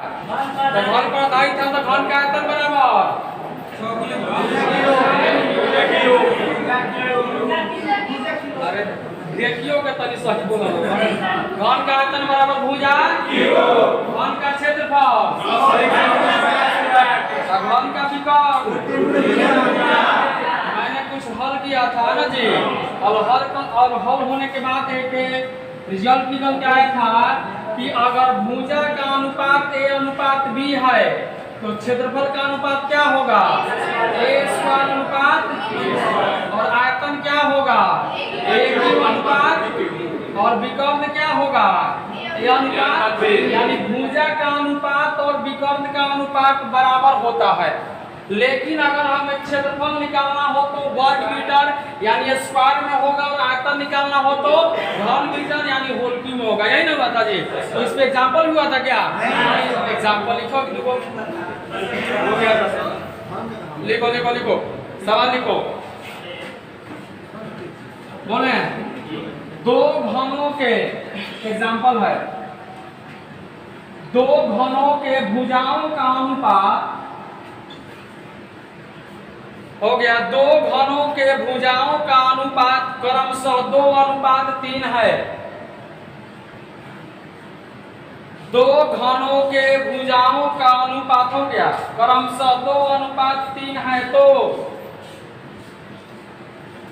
तो घन पर आधारित था तो घन का आयतन बराबर अरे देखियो के तनी सही बोला घन का आयतन बराबर भुजा घन का क्षेत्रफल घन का विकर्ण मैंने कुछ हल किया था ना जी। और हल होने के बाद एक रिजल्ट निकल के आया था कि अगर भुजा का अनुपात a अनुपात b है तो क्षेत्रफल का अनुपात क्या होगा a स्क्वायर अनुपात और आयतन क्या होगा a क्यूब अनुपात और विकर्ण क्या होगा a अनुपात यानी भुजा का अनुपात और विकर्ण का अनुपात बराबर होता है। लेकिन अगर हमें क्षेत्रफल निकालना हो तो वर्ग मीटर यानी स्क्वायर में होगा और आयतन निकालना हो तो घन मीटर यानी होल क्यूब में होगा। यही ना बात जी। तो इस पे एग्जांपल हुआ था क्या एग्जांपल लिखो लिखो लिखो लिखो सवाल लिखो। बोले दो घनों के एग्जांपल है दो घनों के भुजाओं का अनुपात हो गया। दो घनों के भुजाओं का अनुपात क्रमशः 2:3 है। दो घनों के भुजाओं का अनुपात हो गया क्रमशः 2:3 है। तो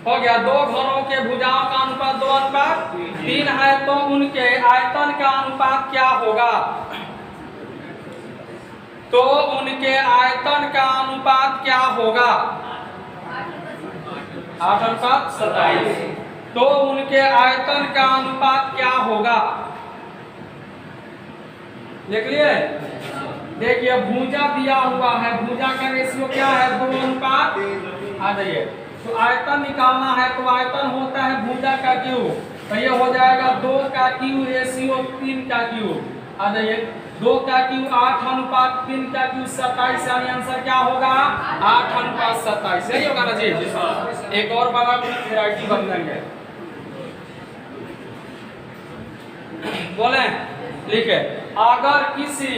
हो गया दो घनों के भुजाओं का अनुपात 2:3 है तो उनके आयतन का अनुपात क्या होगा तो उनके आयतन का अनुपात क्या होगा 8:27 तो उनके आयतन का अनुपात क्या होगा देख लिए। देखिए भुजा दिया हुआ है भुजा का रेशियो क्या है 2:3 आ जाइए। तो आयतन निकालना है तो आयतन होता है भुजा का क्यूब तो ये हो जाएगा 2 का क्यूब रेशियो 3 का क्यूब आ जाइए। 2 का क्यूब 8:3 का क्यूब 27 यानी आंसर क्या होगा 8:27 यही होगा ना जी। एक और बना वैरायटी बन जाएंगे बोले लिखे अगर किसी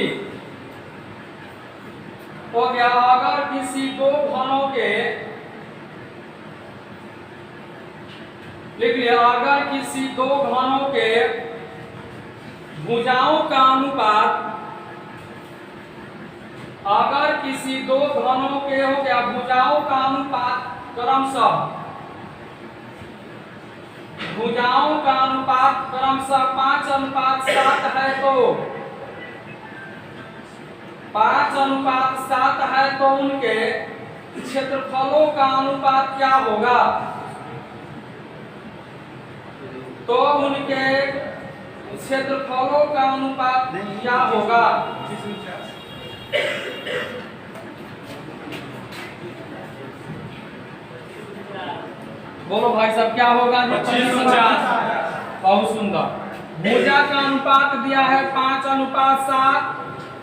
हो गया अगर किसी दो घनों के लिख लिया अगर किसी दो घनों के भुजाओं का अनुपात अगर किसी दो घनों के हो गया भुजाओं का अनुपात क्रमशः भुजाओं का अनुपात क्रमशः 5:7 है तो 5:7 है तो उनके क्षेत्रफलों का अनुपात क्या होगा तो उनके क्षेत्रफलों का अनुपात क्या होगा बोलो भाई साहब क्या होगा 25:50 बहुत सुंदर। भुजा का अनुपात दिया है 5:7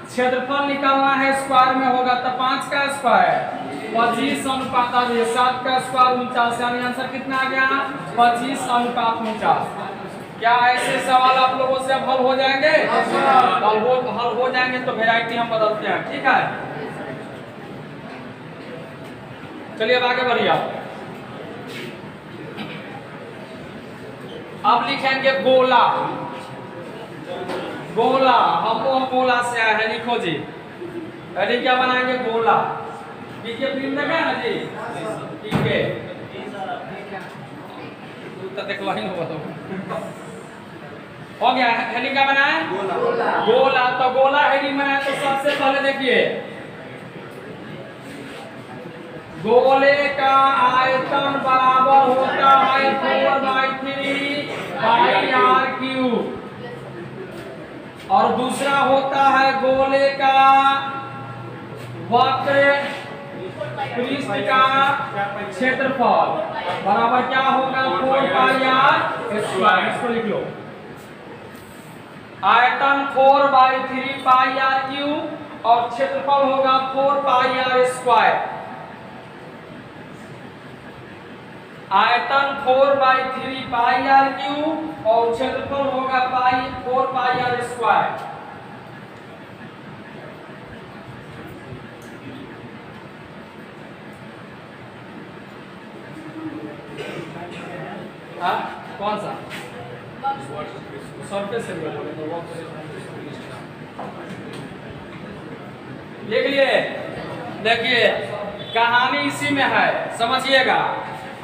क्षेत्रफल निकालना है स्क्वायर में होगा तो 5 का स्क्वायर 25:7 का स्क्वायर 49 यानी आंसर कितना आ गया 25:49। क्या ऐसे सवाल आप लोगों से अब हल हो जाएंगे हल हो जाएंगे तो वैरायटी हम बदलते हैं ठीक है। चलिए अब आगे बढ़िए। अब लिखेंगे गोला गोला हम गोला से आए हैं लिखो जी। अरे क्या बनाएंगे गोला देखिए फिल्म देखा ना जी ठीक है तो देखो ही हो गया हेडिंग क्या बनाए गोला तो गोला हेडिंग बनाए तो सबसे पहले देखिए गोले का आयतन बराबर होता है 4/3 पाई आर क्यूब और दूसरा होता है गोले का वक्र पृष्ठ का क्षेत्रफल बराबर क्या होगा 4 पाई आर स्क्वायर। इसको लिख लो आयतन 4/3 पाई आर क्यूब और क्षेत्रफल होगा 4 पाई आर स्क्वायर। आयतन 4/3 पाई आर क्यूब और क्षेत्रफल होगा 4 पाई आर स्क्वायर। हाँ कौन सा सरफेस एरिया बोले लिख लिए। देखिए कहानी इसी में है, समझिएगा।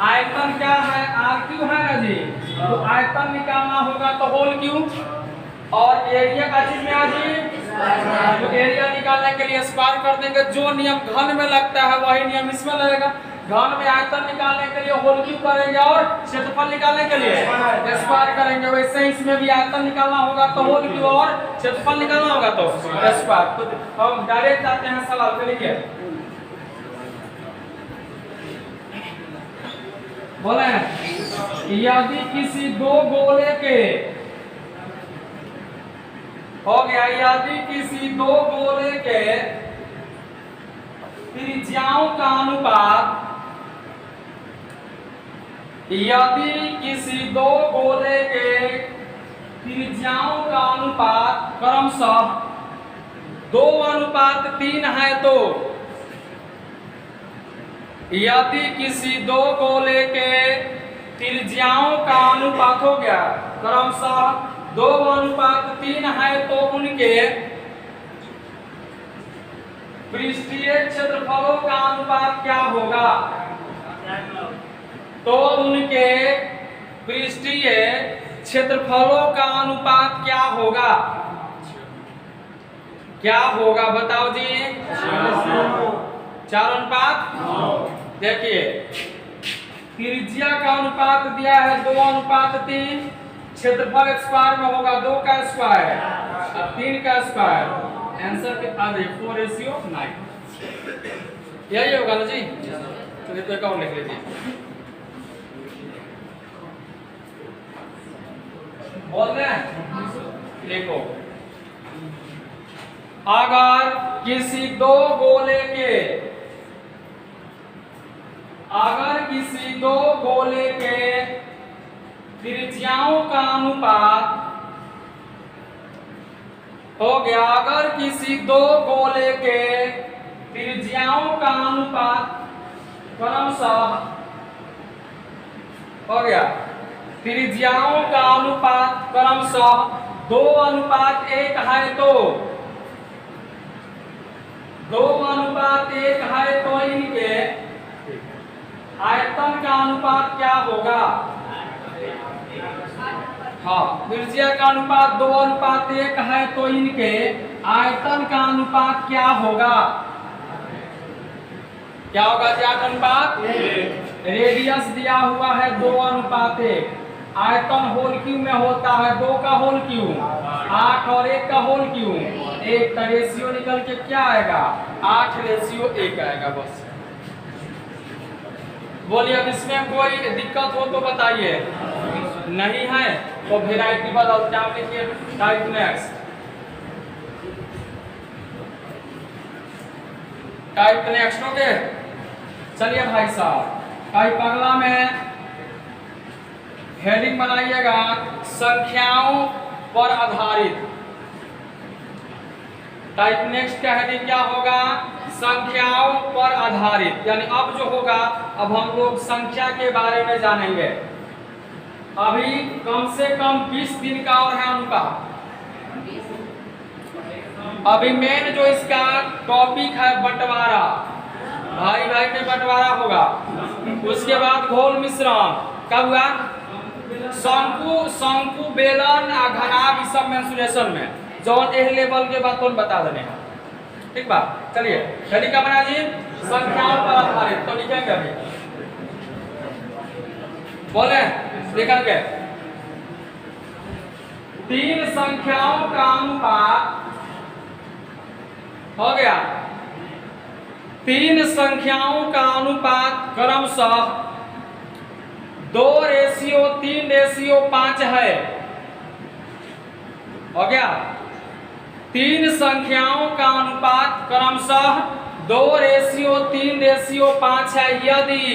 आयतन क्या है, आर क्यू है ना जी, तो आयतन निकालना होगा तो होल क्यू, और एरिया का चीज में आ जी, तो एरिया निकालने के लिए स्क्वायर कर देंगे। जो नियम घन में लगता है वही नियम इसमें लगेगा। घन में आयतन निकालने के लिए होल क्यू करेंगे और क्षेत्रफल निकालने के लिए स्क्वायर करेंगे। वैसे ही इसमें भी आयतन निकालना होगा तो होल क्यू और क्षेत्रफल निकालना होगा तो स्क्वायर। तो हम डायरेक्ट जाते हैं सवाल पे। लिखिए बोले यदि किसी दो गोले के हो गया, यदि किसी दो गोले के त्रिज्याओं का अनुपात, यदि किसी दो गोले के त्रिज्याओं का अनुपात क्रमशः 2:3 है तो, यदि किसी दो गोले के त्रिज्याओं का अनुपात हो गया क्रमशः 2:3 है तो उनके पृष्ठीय क्षेत्रफलों का अनुपात क्या होगा? तो उनके पृष्ठीय क्षेत्रफलों का अनुपात क्या होगा? क्या होगा बताओ जी? 4:9। देखिए त्रिज्या का अनुपात दिया है 2:3, क्षेत्रफल स्क्वायर में होगा 2 का स्क्वायर और 3 का स्क्वायर। आंसर के आ जाए 4:9 यही होगा ना जी। चलिए तो एक और लिख लीजिए। बोल रहे हैं देखो, अगर किसी दो गोले के, अगर किसी दो गोले के त्रिज्याओं का अनुपात हो गया, अगर किसी दो गोले के त्रिज्याओं का अनुपात क्रमशः हो गया, त्रिज्याओं का अनुपात क्रमशः 2:1 है तो, 2:1 है तो इनके आयतन का अनुपात क्या होगा? हाँ, त्रिज्या का अनुपात 2:1 है तो इनके आयतन का अनुपात क्या होगा? क्या होगा जी अनुपात? रेडियस दिया हुआ है 2:1, आयतन होल क्यू में होता है 2 का होल क्यू 8 और 1 का होल क्यू 1 का रेशियो निकल के क्या आएगा? 8:1 आएगा। बस बोलिए अब इसमें कोई दिक्कत हो तो बताइए। नहीं है तो वेराइटी बदलते हैं। लिखिए टाइप नेक्स्ट, टाइप नेक्स्ट हो गए। चलिए भाई साहब टाइप अगला में हेडिंग बनाइएगा संख्याओं पर आधारित। टाइप नेक्स्ट का हेडिंग क्या होगा? संख्याओं पर आधारित। यानी अब जो होगा, अब हम लोग संख्या के बारे में जानेंगे। अभी कम से कम 20 दिन का और है उनका। अभी मेन जो इसका टॉपिक है बंटवारा, भाई भाई में बंटवारा होगा। उसके बाद घोल मिश्रण कब हुआ? शंकु बेलन घनाभ इस सब मेंसुरेशन में जौन एह लेवल के बाद तो बता देने हैं। ठीक बात। चलिए हेडिंग का बना जी संख्याओं पर आधारित। तो लिखेंगे अभी, बोले निकल के 3 संख्याओं का अनुपात हो गया। 3 संख्याओं का अनुपात क्रमशः 2:3:5 है। हो गया। 3 संख्याओं का अनुपात क्रमशः 2:3:5 है। यदि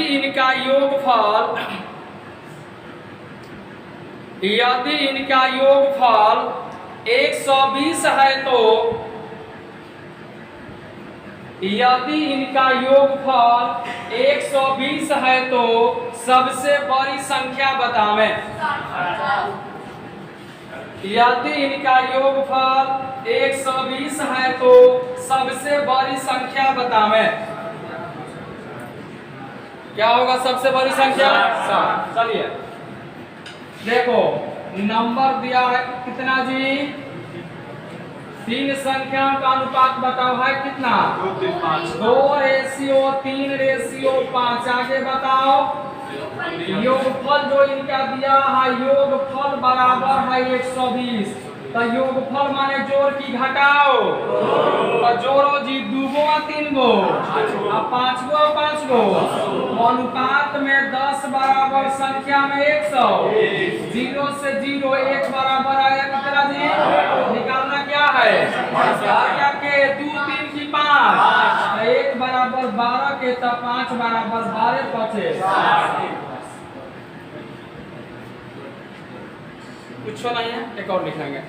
इनका योगफल 120 है तो यदि इनका योगफल 120 है तो सबसे बड़ी संख्या बतावें। यदि इनका योगफल 120 है तो सबसे बड़ी संख्या बतावें। क्या होगा सबसे बड़ी संख्या? 7। चलिए देखो नंबर दिया है कितना जी? 3 संख्याओं का अनुपात बताओ है कितना? 2:3:5। आगे बताओ योगफल जो इनका दिया है, योगफल बराबर है 120। तो योगफल माने जोड़ की घटाओ, तो जोड़ो जी 2 गो और 3 गो और 5 गो और 5 गो। अनुपात में 10 बराबर संख्या में 100। 0 से 0 1 बराबर आया कितना जी? निकालना क्या है? क्या के 2 3 की 5, 1 बराबर 12 के, तो 5 बराबर 12 बचे। कुछ नहीं है, एक और लिखेंगे।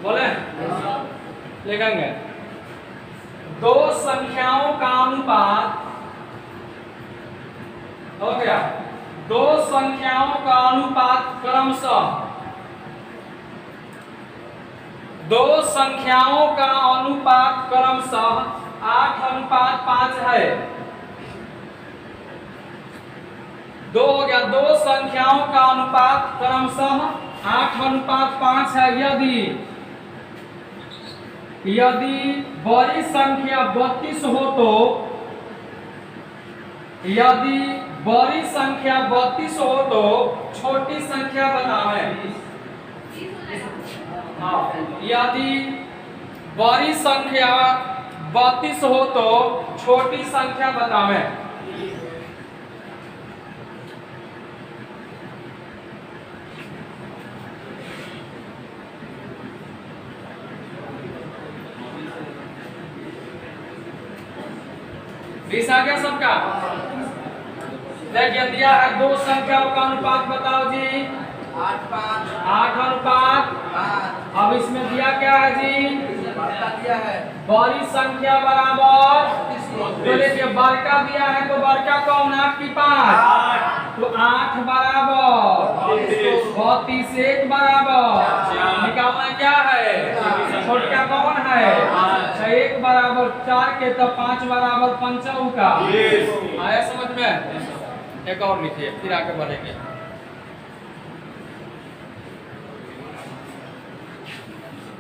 बोले लिखेंगे 2 संख्याओं का अनुपात हो गया। 2 संख्याओं का अनुपात क्रमशः 2 संख्याओं का अनुपात क्रमशः 8:5 है। 2 हो गया। 2 संख्याओं का अनुपात क्रमशः 8:5 है। यदि बड़ी संख्या 32 हो तो, यदि बड़ी संख्या 32 हो तो छोटी संख्या बतावें। हाँ, यदि बड़ी संख्या 32 हो तो छोटी संख्या बतावें। बीस आ गया सबका? देखिए दिया है 2 संख्याओं का अनुपात बताओ जी। 8:5। अब इसमें दिया क्या है जी? दिया है बड़ी संख्या बराबर। तो देखिए बड़का दिया है तो बड़का कौन? 8 की 5, तो 8 बराबर 32। 1 बराबर निकालना क्या है? छोटा कौन है? 1 बराबर 4 के, तो 5 बराबर 5 का। आया समझ में? एक और लिखिए फिर आगे बढ़ेंगे।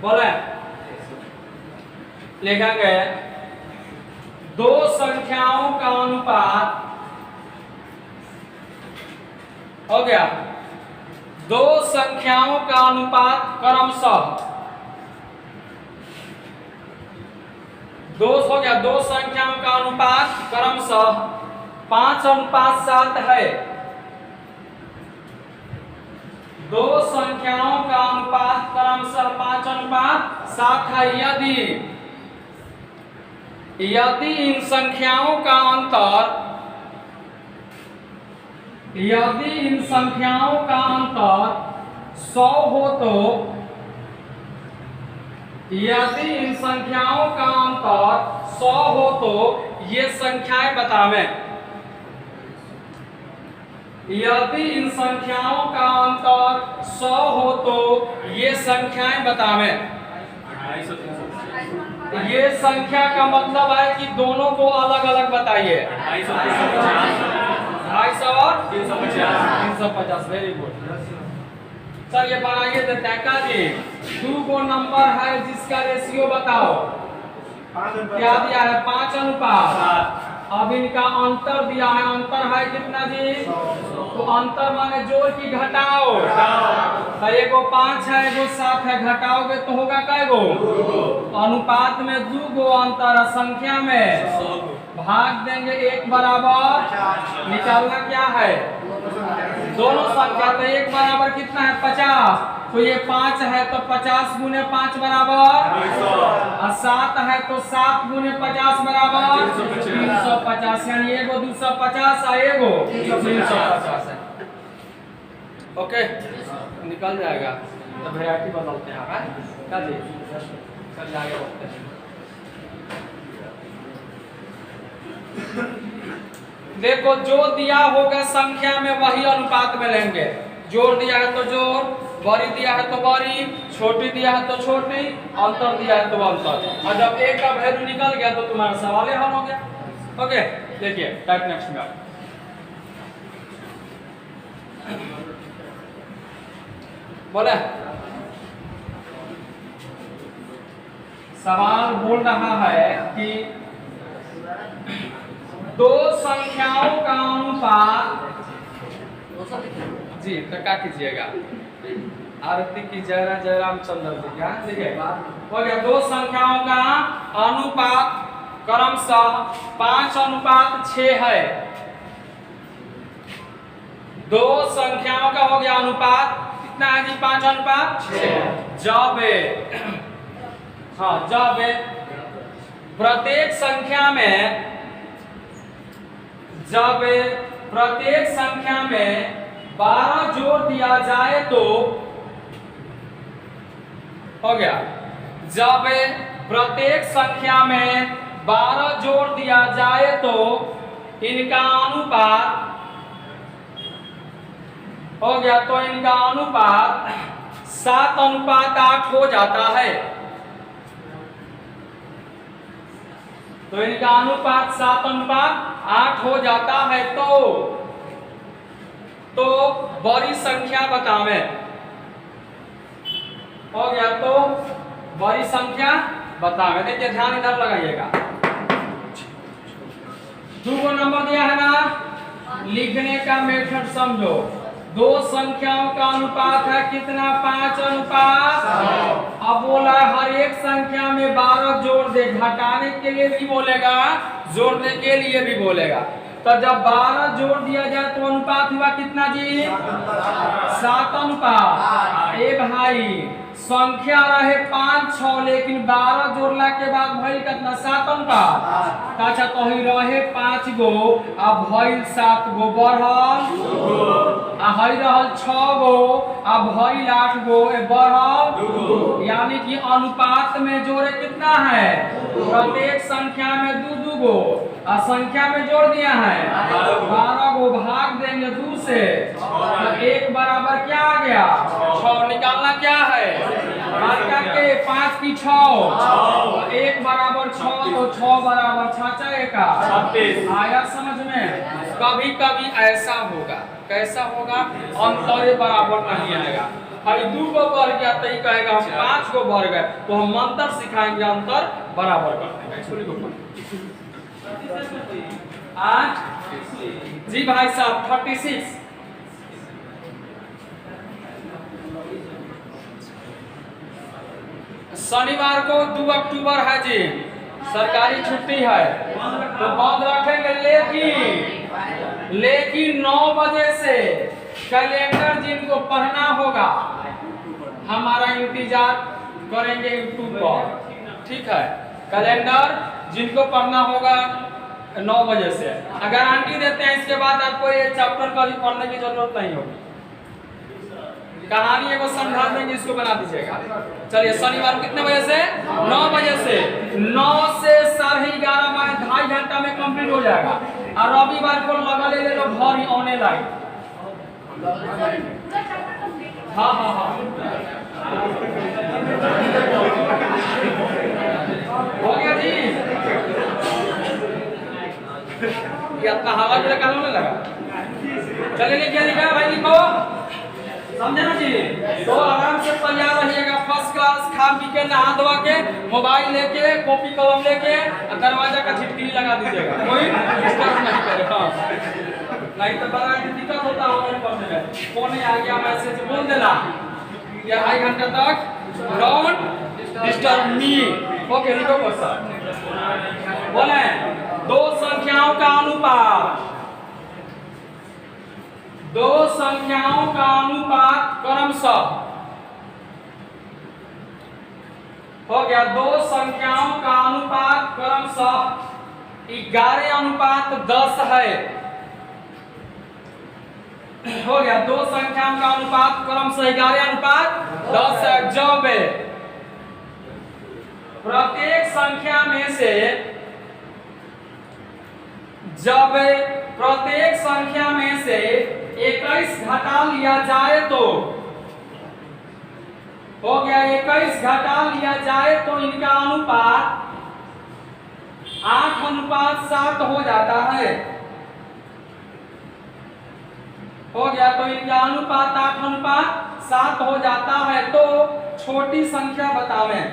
बोले लिखेंगे 2 संख्याओं का अनुपात हो गया। 2 संख्याओं का अनुपात क्रमशः 2 हो गया। 2 संख्याओं का अनुपात क्रमशः 5:7 है। 2 संख्याओं का अनुपात क्रमशः 5:7 है। यदि इन संख्याओं का अंतर, यदि इन संख्याओं का अंतर 100 हो तो, यदि इन संख्याओं का अंतर 100 हो तो ये संख्याएं बतावें। यदि इन संख्याओं का अंतर 100 हो तो ये संख्याएं बतावें। ये संख्या का मतलब है कि दोनों को अलग अलग बताइए। 250 और 350। Very good. चलिए बनाइए देते हैं का जी। 2 को नंबर है जिसका रेशियो बताओ। क्या दिया है? 5:7। अब इनका अंतर दिया है। अंतर है कितना जी? तो अंतर माने जोड़ की घटाओ। तो एगो 5 है एगो 7 है, घटाओगे तो होगा कै गो? अनुपात में 2 गो अंतर है। संख्या में भाग देंगे 1 बराबर। निकालना क्या है? दोनों संख्या। तो 1 बराबर कितना है? 50। तो ये 5 है तो 50 गुने 5 बराबर, और 7 है तो 7 गुने 50 बराबर 350। यानी एगो 250 है एगो 350 है। ओके निकल जाएगा। तो वैरायटी बदलते हैं क्या जी? चलिए आगे बढ़ते हैं। देखो जो दिया होगा संख्या में वही अनुपात में लेंगे। जोड़ दिया है तो जोड़, बड़ी दिया है तो बड़ी, छोटी दिया है तो छोटी, अंतर दिया है तो अंतर। और जब एक का वैल्यू निकल गया तो तुम्हारा सवाल ही हल हो गया। ओके देखिए टाइप नेक्स्ट में आप बोले सवाल बोल रहा है कि दो संख्याओं का अनुपात जी तो क्या कीजिएगा आरती की जयरा जयराम चंद्र जी क्या देखिए हो गया। दो संख्याओं का अनुपात क्रमशः 5:6 है। दो संख्याओं का हो गया अनुपात कितना है जी 5:6। जब जब प्रत्येक संख्या में जब प्रत्येक संख्या में 12 जोड़ दिया जाए तो हो गया। जब प्रत्येक संख्या में 12 जोड़ दिया जाए तो इनका अनुपात हो गया। तो इनका अनुपात 7:8 हो जाता है। तो इनका अनुपात 7:8 हो जाता है। तो बड़ी संख्या बतावे हो गया। तो बड़ी संख्या बतावे देखिए ध्यान इधर लगाइएगा। 2 नंबर दिया है ना, लिखने का मेथड समझो। दो संख्याओं का अनुपात है कितना 5:7। अब बोला हर एक संख्या में 12 जोड़ दे, घटाने के लिए भी बोलेगा जोड़ने के लिए भी बोलेगा। तो जब 12 जोड़ दिया जाए तो अनुपात हुआ कितना जी 7:8। ए भाई संख्या रहे 5 6 लेकिन 12 जोड़ला के बाद भइल कितना 7:8। अच्छा तो ही रहे 5 गो अब भइल 7 गो बढ़ल आ हई रहल 6 गो अब भइल 8 गो बढ़ल। यानी कि अनुपात में जोड़े कितना है प्रत्येक संख्या में 2 गो और संख्या में जोड़ दिया है 12 गो। भाग देंगे 2 से तो 1 बराबर क्या आ गया 6। निकालना क्या है के 5 की 6 1 बराबर 6 तो 6 बराबर 36 आया समझ में। कभी कभी ऐसा होगा कैसा होगा अंतर बराबर नहीं आएगा। अरे 2 को बढ़ गया तो ही कहेगा हम 5 को बढ़ गए तो हम अंतर सिखाएंगे अंतर बराबर कर देंगे। आज जी भाई साहब 36 शनिवार को 2 अक्टूबर है जी सरकारी छुट्टी है तो बंद रखेंगे। लेकिन 9 बजे से कैलेंडर जिनको पढ़ना होगा हमारा इंतजार करेंगे यूट्यूब पर। ठीक है कैलेंडर जिनको पढ़ना होगा 9 बजे से गारंटी देते हैं इसके बाद आपको ये चैप्टर कभी पढ़ने की जरूरत नहीं होगी। कहानी एगो समझा देंगे इसको बना दीजिएगा। चलिए शनिवार कितने बजे से 9 बजे से 9 से 11:30 में 2.5 घंटा में कंप्लीट हो जाएगा। और रविवार को लगा ले लो भरी ऑने लाइन। हाँ हो गया जी। इतना हवा भी लगा। चलिए लिखिए लिखा भाई लिखो समझे ना जी। तो आराम से तैयार रहिएगा फर्स्ट क्लास खा पी के नहा धोवा के मोबाइल लेके कॉपी कलम लेके दरवाजा का छिटकिली लगा दीजिएगा कोई डिस्टर्ब नहीं करे। हाँ नहीं तो बड़ा दिक्कत होता है पढ़ने में। फोन आ गया मैसेज बोल देना या 2.5 घंटे तक डोंट डिस्टर्ब मी। ओके लिखो क्वेश्चन बोले दो संख्याओं का अनुपात क्रमशः हो गया। 2 संख्याओं का अनुपात क्रमशः 11:10 है। हो गया 2 संख्याओं का अनुपात क्रमशः 11:10 है। जब प्रत्येक संख्या में से जब प्रत्येक संख्या में से 21 घटा लिया जाए तो हो गया, 21 घटा लिया जाए तो इनका अनुपात 8:7 हो जाता है। हो गया, तो इनका अनुपात 8:7 हो जाता है। तो छोटी संख्या बतावें।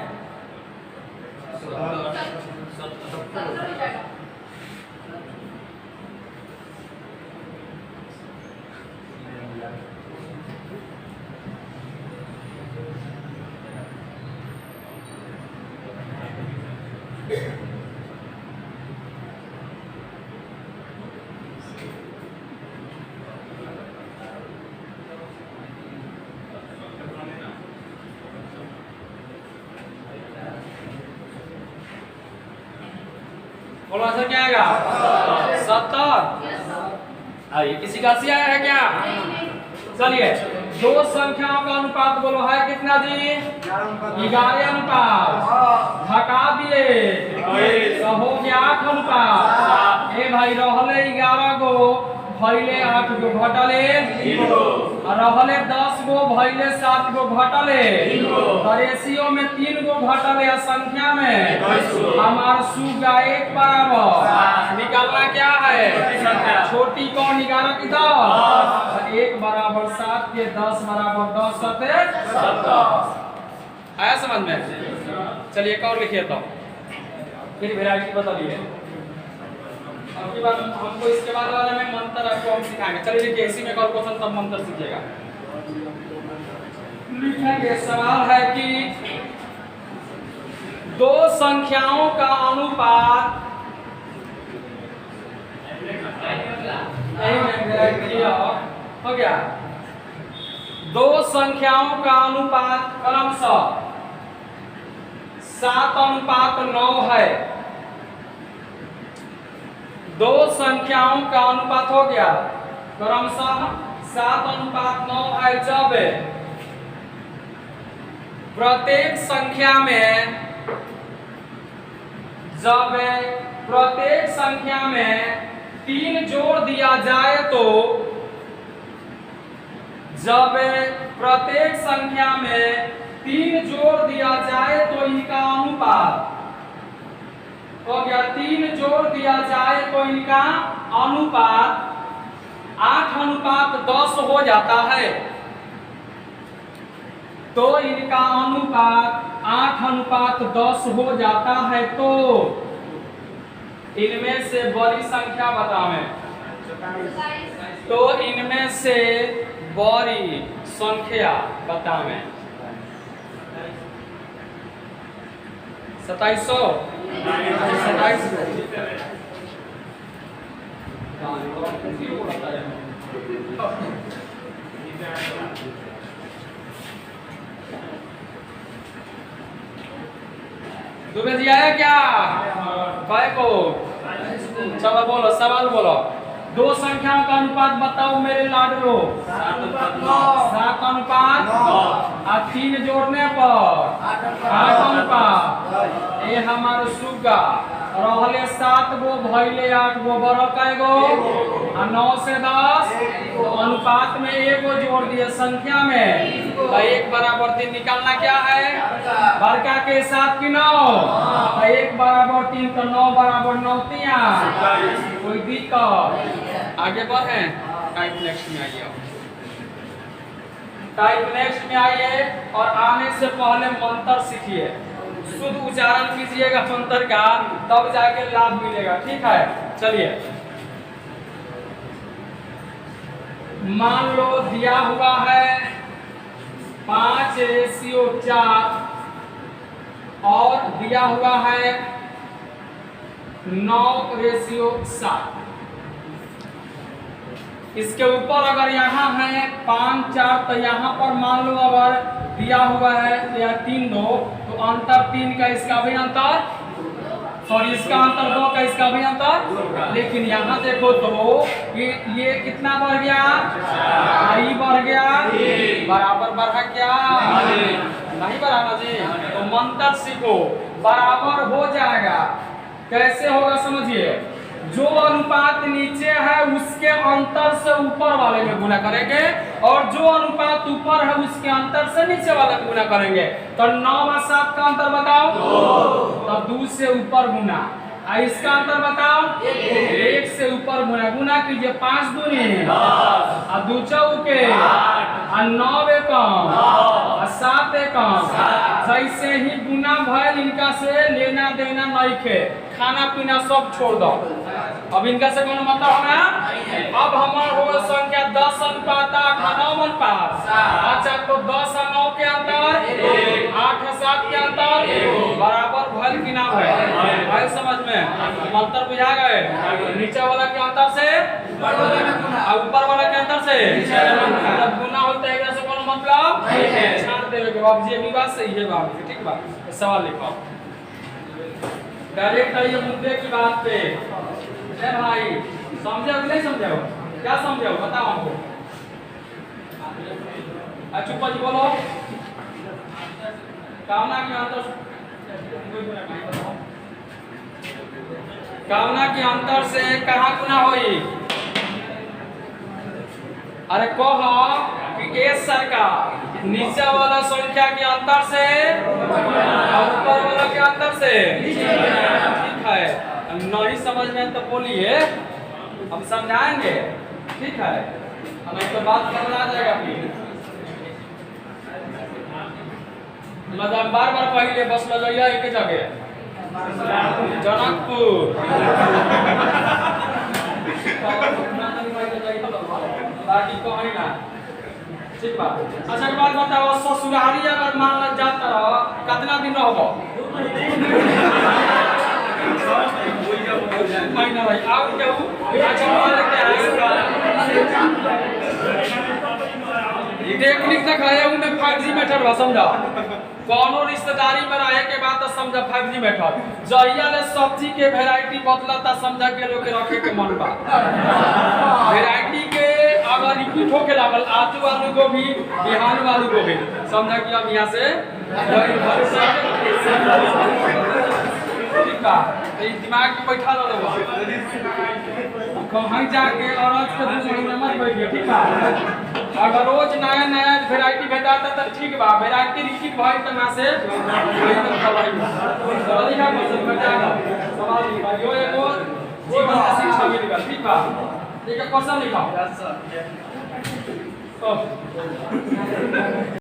बोलो आंसर क्या आएगा? 70। आइए, किसी का सी आया है क्या? चलिए, दो संख्याओं का अनुपात बोलो है कितना जी? 11 अनुपात। घटा दिए तो हो गया 8 अनुपात। ए भाई रहले 11 गो भइले 8 गो घटले 3 गो, रहले 10 गो भइले 7 गो घटले 3 गो, तो रेशियो में 3 गो घटले संख्या में हमार सुगा 1 बराबर निकालना क्या है? छोटी कौन? 11 की 10। 1 बराबर 7 के 10 बराबर 10 सते 70। आया समझ में? चलिए एक और लिखिए तो फिर वैरायटी बदलिए। अब की बार हमको इसके बाद वाले में मंत्र आपको हम सिखाएंगे। चलिए देखिए, इसी में और क्वेश्चन तब मंत्र सीखिएगा। लिखेंगे, सवाल है कि दो संख्याओं का अनुपात हो गया, दो संख्याओं का अनुपात क्रमशः 7:9 है। दो संख्याओं का अनुपात हो गया क्रमशः 7:9 है। जब प्रत्येक संख्या में 3 जोड़ दिया जाए तो जब प्रत्येक संख्या में 3 जोड़ दिया जाए तो इनका अनुपात हो गया, 3 जोड़ दिया जाए तो इनका अनुपात 8:10 हो जाता है। तो इनका अनुपात 8:10 हो जाता है। तो इनमें से बड़ी संख्या बतावें। तो इनमें से बड़ी संख्या बतावें। 2700 दुबे जी आया क्या? भाई को चलो बोलो, सवाल बोलो। दो संख्याओं का अनुपात बताओ मेरे लाडलो। 7 अनुपात और 3 जोड़ने पर 8 अनुपात। ये हमारे सुगा रहले 7 गो भइले 8 गो, बड़ा कै गो? 9 से 10। तो अनुपात में 1 गो जोड़ दिए संख्या में, तो 1 बराबर 3 निकालना क्या है? बड़का के साथ की 9। 1 बराबर 3 तो 9 बराबर 9 तिया। कोई दिक्कत? आगे बढ़े, टाइप नेक्स्ट में आइए। टाइप नेक्स्ट में आइए और आने से पहले मंत्र सीखिए। शुद्ध उच्चारण कीजिएगा मंत्र का, तब जाके लाभ मिलेगा। ठीक है, चलिए। मान लो दिया हुआ है 5:4 और दिया हुआ है 9:7। इसके ऊपर अगर यहाँ है 5 4, तो यहाँ पर मान लो अगर दिया हुआ है या 3 2, तो अंतर 3 का, इसका भी अंतर, सॉरी इसका अंतर 2 का, इसका भी अंतर। लेकिन यहाँ देखो तो ये कितना बढ़ गया? 2 बढ़ गया, बराबर बढ़ा क्या? नहीं बनाना जी, तो मंत्र सीखो, बराबर हो जाएगा। कैसे होगा समझिए, जो अनुपात नीचे है उसके अंतर से ऊपर वाले में गुना करेंगे, और जो अनुपात ऊपर है उसके अंतर से नीचे वाले में गुना करेंगे। तो 9 और 7 का अंतर बताओ, तो 2 से ऊपर गुना। इसका अंतर बताओ, 1 से ऊपर गुना कीजिए। 5 दूनी 2 चौके 9 एकम 7 एकम। जैसे ही गुना भयल, इनका से लेना देना नहीं खे, खाना पीना सब छोड़ दो। अब इनका से कौन मतलब होगा, अब हमार हो संख्या 10 अनुपात 8 9 अनुपात। अच्छा, तो 10 और 9 के अंतर 8 और 7 के अंतर बराबर भयल कि ना भयल समझ में अंतर बुझा गए। नीचे वाला के अंतर से ऊपर वाला के अंतर से जब गुना होता है, एकरा से कौन मतलब छाड़ देवे के बाद। ये भी बात सही है बात, ठीक बा। सवाल लिखो डायरेक्ट आइए मुद्दे की बात पे। भाई समझे कि नहीं समझे हो, क्या समझे हो बताओ हमको। चुप्पा जी बोलो, कामना के अंतर, कामना के अंतर से कहाँ गुना होई। अरे कहो कि ए सरकार नीचे वाला संख्या के अंतर से ऊपर वाला के अंतर से, ठीक है। नहीं समझ में तो बोलिए, हम समझाएंगे, ठीक है। हमें तो बात समझ आ जाएगा फिर। मतलब बार बार पहले बस लजैया एक जगह जनकपुर बाकी कहीं ना, ठीक बात। अच्छा एक बात बताओ, ससुरारी अगर मान लग जाता रहो कितना दिन रहो महीना भाई आओ जाऊ। अच्छा टेक्निक तक है उन्हें 5G मेथड बा समझा। कोनो रिश्तेदारी में रहे के बाद तो समझा 5G मेथड। जहिया ले सब्जी के वैरायटी बदलता समझा के लोग के रखे के मन बा। वैरायटी के अगर रिपीट होके लागल, आजू आलू गोभी बिहान आलू गोभी समझा कि अब यहाँ से ठीक बा। तो दिमाग में बैठा लो कहीं जाके औरत के 2 महीना मत बैठिए, ठीक बा। अगर रोज नया नया वैरायटी भेटाता तो ठीक बा, वैरायटी रिपीट भाई तो ना से एकदम दवाई सवाल लिखा क्वेश्चन भेटागा। सवाल लिखा यो एगो जीवन का शिक्षा मिलेगा, ठीक बा। ठीक है, क्वेश्चन लिखा।